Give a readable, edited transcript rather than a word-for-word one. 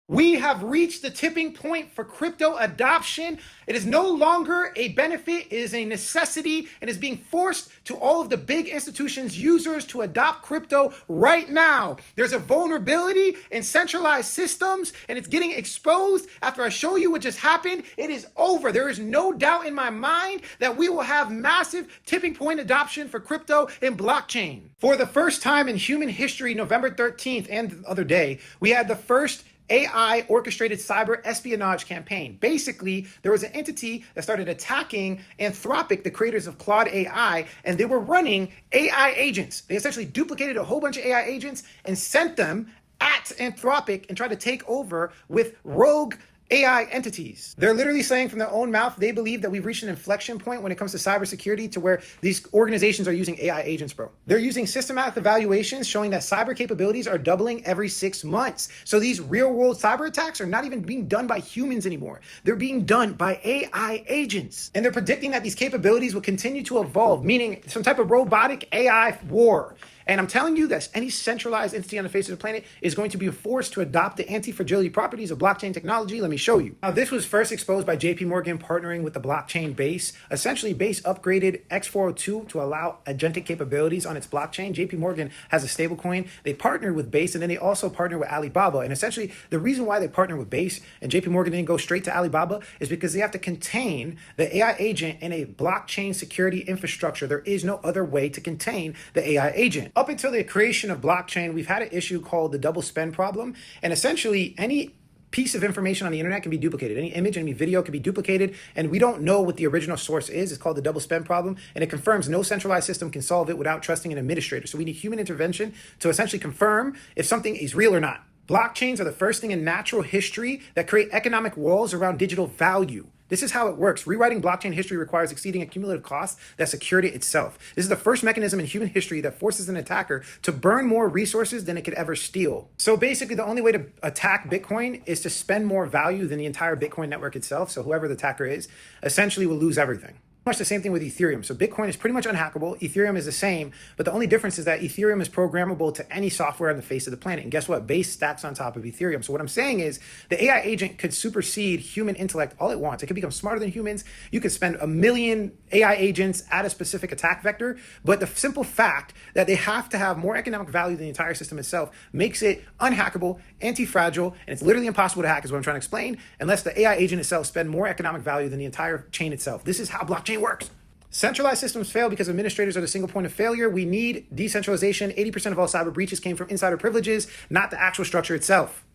We have reached the tipping point for crypto adoption. It is no longer a benefit, it is a necessity, and is being forced to all of the big institutions' users to adopt crypto right now. There's a vulnerability in centralized systems, and it's getting exposed. After I show you what just happened, it is over. There is no doubt in my mind that we will have massive tipping point adoption for crypto and blockchain. For the first time in human history, November 13th and the other day, we had the first AI orchestrated cyber espionage campaign. Basically, there was an entity that started attacking Anthropic, the creators of Claude AI, and they were running AI agents. They essentially duplicated a whole bunch of AI agents and sent them at Anthropic and tried to take over with rogue AI entities. They're literally saying from their own mouth, they believe that we've reached an inflection point when it comes to cybersecurity to where these organizations are using AI agents, bro. They're using systematic evaluations showing that cyber capabilities are doubling every 6 months. So these real world cyber attacks are not even being done by humans anymore. They're being done by AI agents. And they're predicting that these capabilities will continue to evolve, meaning some type of robotic AI war. And I'm telling you that any centralized entity on the face of the planet is going to be forced to adopt the anti-fragility properties of blockchain technology. Let me show you. Now, this was first exposed by JP Morgan partnering with the blockchain Base. Essentially, Base upgraded X402 to allow agentic capabilities on its blockchain. JP Morgan has a stablecoin. They partnered with Base, and then they also partnered with Alibaba. And essentially, the reason why they partnered with Base and JP Morgan didn't go straight to Alibaba is because they have to contain the AI agent in a blockchain security infrastructure. There is no other way to contain the AI agent. Up until the creation of blockchain, we've had an issue called the double spend problem. And essentially, any piece of information on the internet can be duplicated. Any image, any video can be duplicated, and we don't know what the original source is. It's called the double spend problem, and it confirms no centralized system can solve it without trusting an administrator. So we need human intervention to essentially confirm if something is real or not. Blockchains are the first thing in natural history that create economic walls around digital value. This is how it works. Rewriting blockchain history requires exceeding a cumulative cost that's security itself. This is the first mechanism in human history that forces an attacker to burn more resources than it could ever steal. So basically, the only way to attack Bitcoin is to spend more value than the entire Bitcoin network itself. So whoever the attacker is essentially will lose everything. Much the same thing with Ethereum. So Bitcoin is pretty much unhackable. Ethereum is the same, but the only difference is that Ethereum is programmable to any software on the face of the planet. And guess what? Base stacks on top of Ethereum. So what I'm saying is the AI agent could supersede human intellect all it wants. It could become smarter than humans. You could spend 1 million AI agents at a specific attack vector, but the simple fact that they have to have more economic value than the entire system itself makes it unhackable, anti-fragile, and it's literally impossible to hack is what I'm trying to explain, unless the AI agent itself spend more economic value than the entire chain itself. This is how blockchain works. Centralized systems fail because administrators are the single point of failure. We need decentralization. 80% of all cyber breaches came from insider privileges, not the actual structure itself.